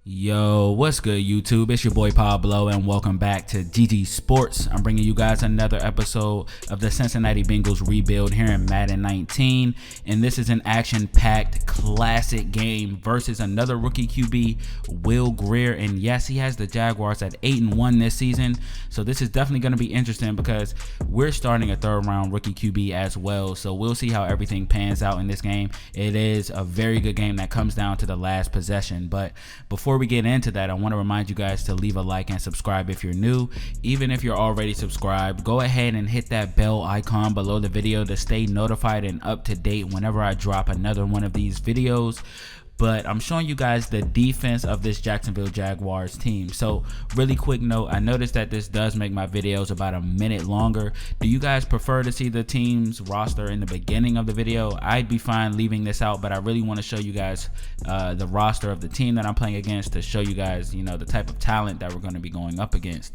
Yo, what's good, YouTube? It's your boy Pablo, and welcome back to GGsports. I'm bringing you guys another episode of the Cincinnati Bengals rebuild here in Madden 19, and this is an action-packed classic game versus another rookie QB, Will Grier. And yes, he has the Jaguars at 8-1 this season, so this is definitely going to be interesting because we're starting a third-round rookie QB as well. So we'll see how everything pans out in this game. It is a very good game that comes down to the last possession, but before we get into that, I want to remind you guys to leave a like and subscribe if you're new. Even if you're already subscribed, go ahead and hit that bell icon below the video to stay notified and up to date whenever I drop another one of these videos. But I'm showing you guys the defense of this Jacksonville Jaguars team. So really quick note, I noticed that this does make my videos about a minute longer. Do you guys prefer to see the team's roster in the beginning of the video? I'd be fine leaving this out, but I really want to show you guys the roster of the team that I'm playing against to show you guys, the type of talent that we're going to be going up against.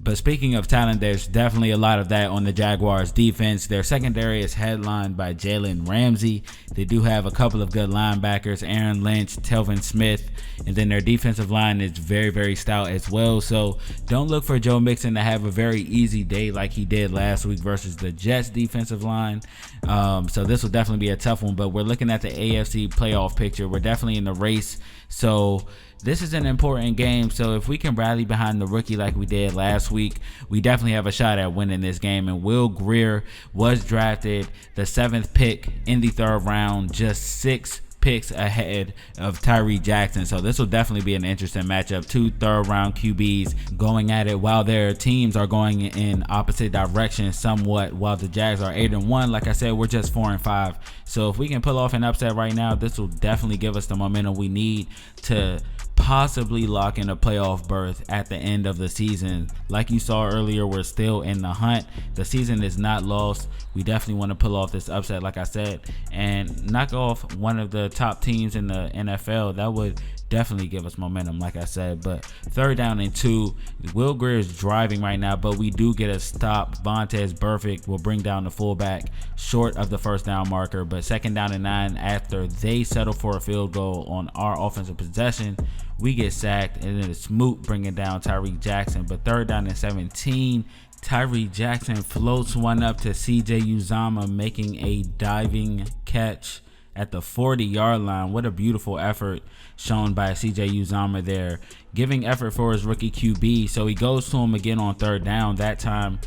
But speaking of talent, there's definitely a lot of that on the Jaguars defense. Their secondary is headlined by Jalen Ramsey. They do have a couple of good linebackers, Aaron Lynch, Telvin Smith, and then their defensive line is very, very stout as well. So don't look for Joe Mixon to have a very easy day like he did last week versus the Jets defensive line. So this will definitely be a tough one, but we're looking at the AFC playoff picture. We're definitely in the race. So this is an important game, so if we can rally behind the rookie like we did last week, we definitely have a shot at winning this game. And Will Grier was drafted the 7th pick in the 3rd round, just 6 picks ahead of Tyree Jackson. So this will definitely be an interesting matchup. 2 third-round QBs going at it while their teams are going in opposite directions somewhat. While the Jags are 8-1, like I said, we're just 4-5. So if we can pull off an upset right now, this will definitely give us the momentum we need to possibly lock in a playoff berth at the end of the season. Like you saw earlier, we're still in the hunt. The season is not lost. We definitely want to pull off this upset, like I said, and knock off one of the top teams in the NFL. That would definitely give us momentum, like I said. But 3rd down and 2, Will Grier is driving right now, but we do get a stop. Vontez Burfict will bring down the fullback short of the 1st down marker, but 2nd down and 9 after they settle for a field goal on our offensive possession, we get sacked, and then it's Smoot bringing down Tyree Jackson. But 3rd down and 17, Tyree Jackson floats one up to CJ Uzomah, making a diving catch at the 40-yard line. What a beautiful effort shown by CJ Uzomah there, giving effort for his rookie QB. So he goes to him again on 3rd down. That time,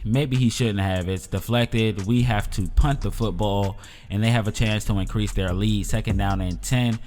maybe he shouldn't have. It's deflected. We have to punt the football, and they have a chance to increase their lead. 2nd down and 10.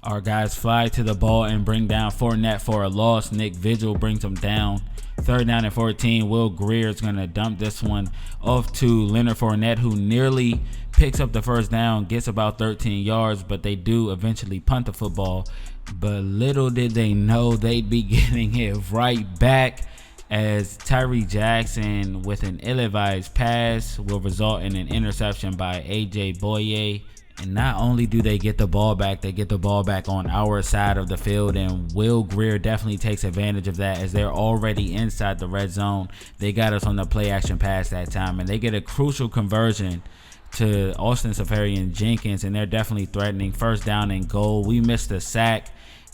Our guys fly to the ball and bring down Fournette for a loss. Nick Vigil brings him down. 3rd down and 14. Will Grier is going to dump this one off to Leonard Fournette, who nearly picks up the 1st down, gets about 13 yards, but they do eventually punt the football. But little did they know they'd be getting it right back, as Tyree Jackson with an ill-advised pass will result in an interception by AJ Boye. And not only do they get the ball back, they get the ball back on our side of the field, and Will Grier definitely takes advantage of that as they're already inside the red zone. They got us on the play action pass that time, and they get a crucial conversion to Austin Seferian-Jenkins, and they're definitely threatening 1st down and goal. We missed a sack,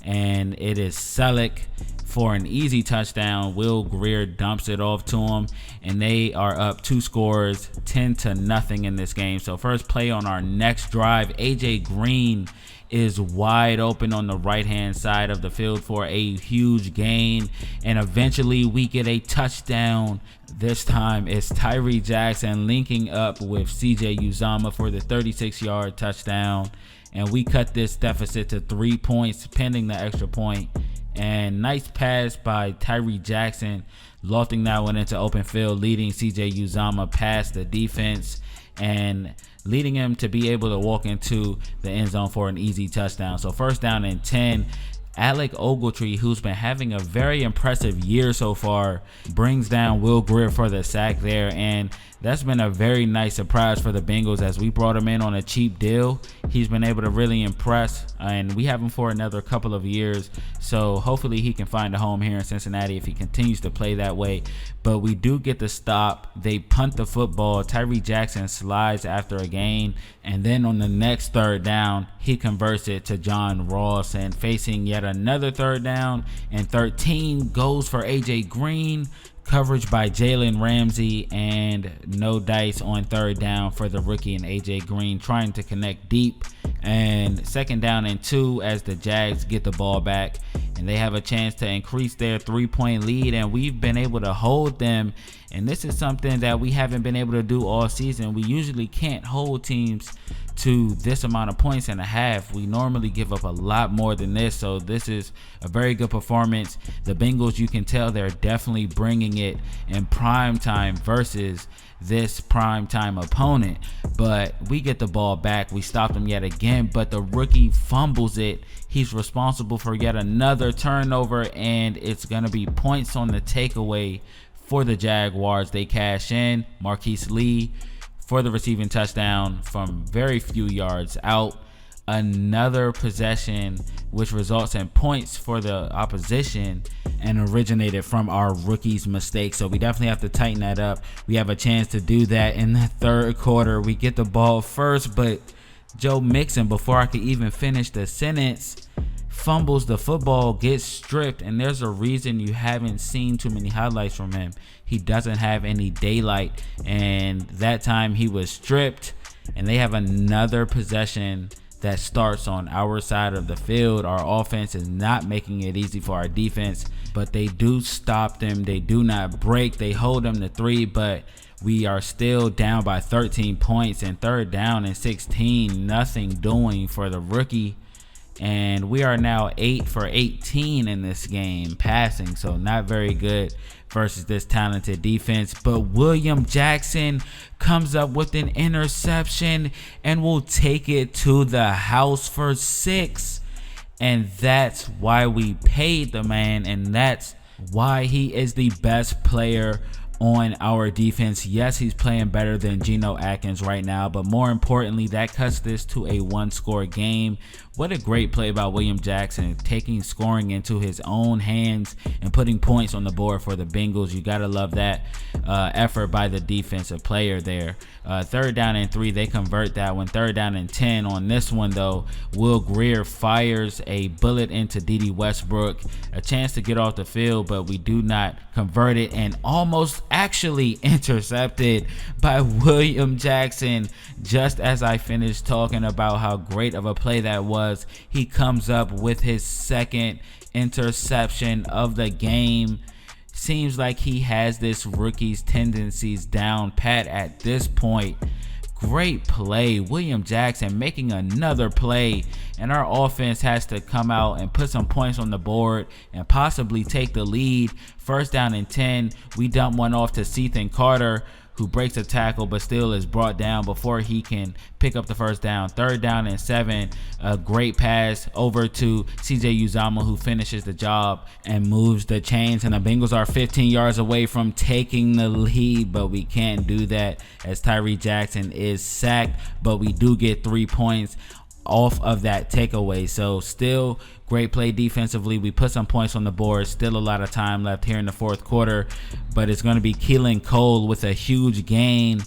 and it is Selleck for an easy touchdown. Will Grier dumps it off to him, and they are up 2 scores, 10-0 in this game. So first play on our next drive, AJ Green is wide open on the right-hand side of the field for a huge gain, and eventually we get a touchdown. This time it's Tyree Jackson linking up with CJ Uzomah for the 36-yard touchdown, and we cut this deficit to 3 points pending the extra point. And nice pass by Tyree Jackson, lofting that one into open field, leading CJ Uzomah past the defense and leading him to be able to walk into the end zone for an easy touchdown. So 1st down and 10. Alec Ogletree, who's been having a very impressive year so far, brings down Will Grier for the sack there, and that's been a very nice surprise for the Bengals as we brought him in on a cheap deal. He's been able to really impress, and we have him for another couple of years, so hopefully he can find a home here in Cincinnati if he continues to play that way. But we do get the stop. They punt the football. Tyree Jackson slides after a gain, and then on the next 3rd down, he converts it to John Ross, and facing yet another 3rd down and 13, goes for AJ Green. Coverage by Jalen Ramsey, and no dice on 3rd down for the rookie and AJ Green, trying to connect deep. And 2nd down and 2 as the Jags get the ball back, and they have a chance to increase their 3-point lead, and we've been able to hold them. And this is something that we haven't been able to do all season. We usually can't hold teams to this amount of points and a half. We normally give up a lot more than this, so this is a very good performance. The Bengals, you can tell they're definitely bringing it in prime time versus this prime time opponent, but we get the ball back. We stop them yet again, but the rookie fumbles it. He's responsible for yet another turnover, and it's gonna be points on the takeaway for the Jaguars. They cash in. Marquise Lee for the receiving touchdown from very few yards out. Another possession which results in points for the opposition and originated from our rookie's mistake. So we definitely have to tighten that up. We have a chance to do that in the 3rd quarter. We get the ball first, but Joe Mixon, before I could even finish the sentence, fumbles the football, gets stripped, and there's a reason you haven't seen too many highlights from him. He doesn't have any daylight, and that time he was stripped, and they have another possession that starts on our side of the field. Our offense is not making it easy for our defense, but they do stop them. They do not break. They hold them to 3, but we are still down by 13 points, and 3rd down and 16, nothing doing for the rookie. And we are now 8 for 18 in this game passing, so not very good versus this talented defense. But William Jackson comes up with an interception and will take it to the house for 6. And that's why we paid the man, and that's why he is the best player on our defense. Yes, he's playing better than Geno Atkins right now, but more importantly, that cuts this to a 1-score game. What a great play by William Jackson, taking scoring into his own hands and putting points on the board for the Bengals. You gotta love that effort by the defensive player there. 3rd down and 3, they convert that one. 3rd down and 10 on this one though. Will Grier fires a bullet into D.D. Westbrook, a chance to get off the field, but we do not convert it, and almost actually intercepted by William Jackson. Just as I finished talking about how great of a play that was, he comes up with his 2nd interception of the game. Seems like he has this rookie's tendencies down pat at this point. Great play, William Jackson making another play, and our offense has to come out and put some points on the board and possibly take the lead. 1st down and 10, we dump one off to Ethan Carter, who breaks a tackle but still is brought down before he can pick up the 1st down. 3rd down and 7, a great pass over to CJ Uzomah, who finishes the job and moves the chains, and the Bengals are 15 yards away from taking the lead, but we can't do that as Tyree Jackson is sacked, but we do get 3 points off of that takeaway. So still great play defensively. We put some points on the board. Still a lot of time left here in the 4th quarter, but it's going to be Keelan Cole with a huge gain,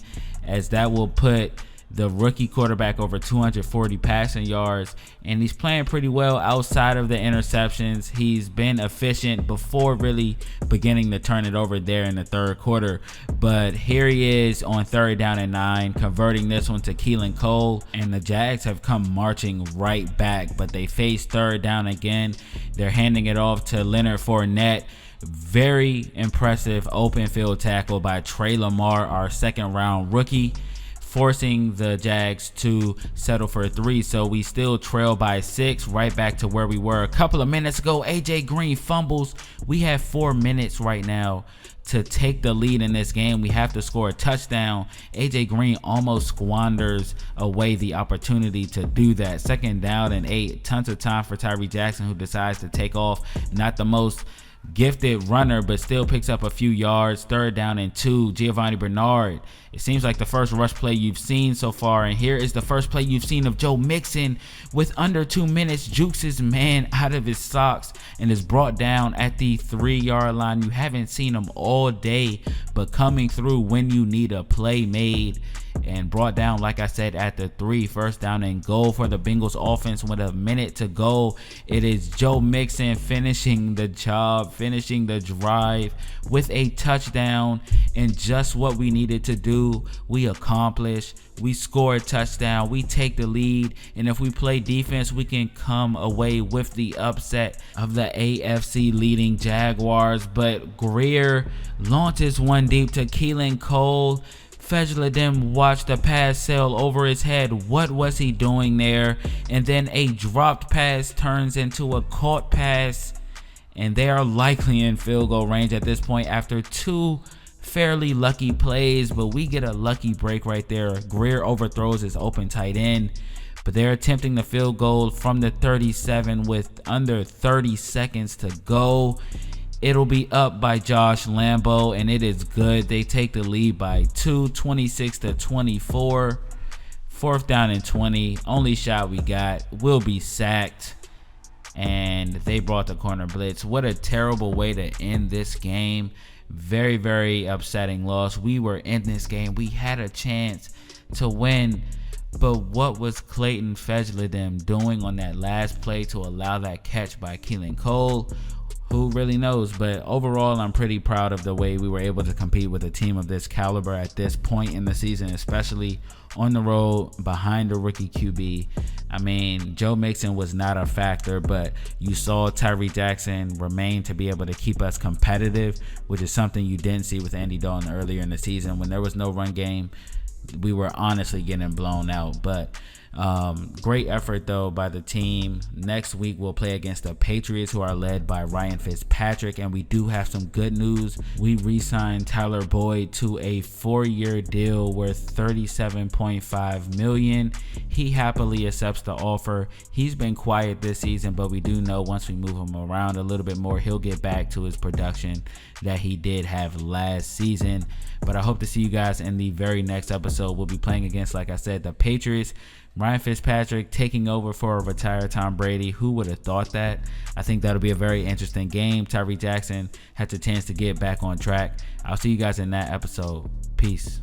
as that will put the rookie quarterback over 240 passing yards, and he's playing pretty well outside of the interceptions. He's been efficient before really beginning to turn it over there in the 3rd quarter, but here he is on 3rd down and 9, converting this one to Keelan Cole, and the Jags have come marching right back, but they face 3rd down again. They're handing it off to Leonard Fournette. Very impressive open field tackle by Trey Lamar, our 2nd round rookie, forcing the Jags to settle for 3. So we still trail by 6, right back to where we were a couple of minutes ago. AJ Green fumbles. We have 4 minutes right now to take the lead in this game. We have to score a touchdown. AJ Green almost squanders away the opportunity to do that. 2nd down and 8. Tons of time for Tyree Jackson, who decides to take off. Not the most gifted runner, but still picks up a few yards. 3rd down and 2. Giovanni Bernard. It seems like the first rush play you've seen so far, and here is the first play you've seen of Joe Mixon. With under 2 minutes, jukes his man out of his socks and is brought down at the 3-yard line. You haven't seen him all day, but coming through when you need a play made and brought down, like I said, at the 3. First down and goal for the Bengals offense with a minute to go. It is Joe Mixon finishing the job, finishing the drive with a touchdown, and just what we needed to do, we accomplished. We score a touchdown, we take the lead, and if we play defense, we can come away with the upset of the AFC leading Jaguars. But Grier launches one deep to Keelan Cole. Fedgeladem watched the pass sail over his head. What was he doing there? And then a dropped pass turns into a caught pass, and they are likely in field goal range at this point after 2 fairly lucky plays, but we get a lucky break right there. Grier overthrows his open tight end, but they're attempting the field goal from the 37 with under 30 seconds to go. It'll be up by Josh Lambo, and it is good. They take the lead by 2, 26-24. 4th down and 20. Only shot we got. Will be sacked, and they brought the corner blitz. What a terrible way to end this game. Very, very upsetting loss. We were in this game. We had a chance to win, but what was Clayton Fedgeladem doing on that last play to allow that catch by Keelan Cole? Who really knows? But overall, I'm pretty proud of the way we were able to compete with a team of this caliber at this point in the season, especially on the road behind a rookie QB. I mean, Joe Mixon was not a factor, but you saw Tyree Jackson remain to be able to keep us competitive, which is something you didn't see with Andy Dalton earlier in the season. When there was no run game, we were honestly getting blown out. But great effort though by the team. Next week we'll play against the Patriots, who are led by Ryan Fitzpatrick, and we do have some good news. We re-signed Tyler Boyd to a 4-year deal worth $37.5 million. He happily accepts the offer. He's been quiet this season, but we do know once we move him around a little bit more, he'll get back to his production that he did have last season. But I hope to see you guys in the very next episode. We'll be playing against, like I said, the Patriots. Ryan Fitzpatrick taking over for a retired Tom Brady. Who would have thought that? I think that'll be a very interesting game. Tyree Jackson has a chance to get back on track. I'll see you guys in that episode. Peace.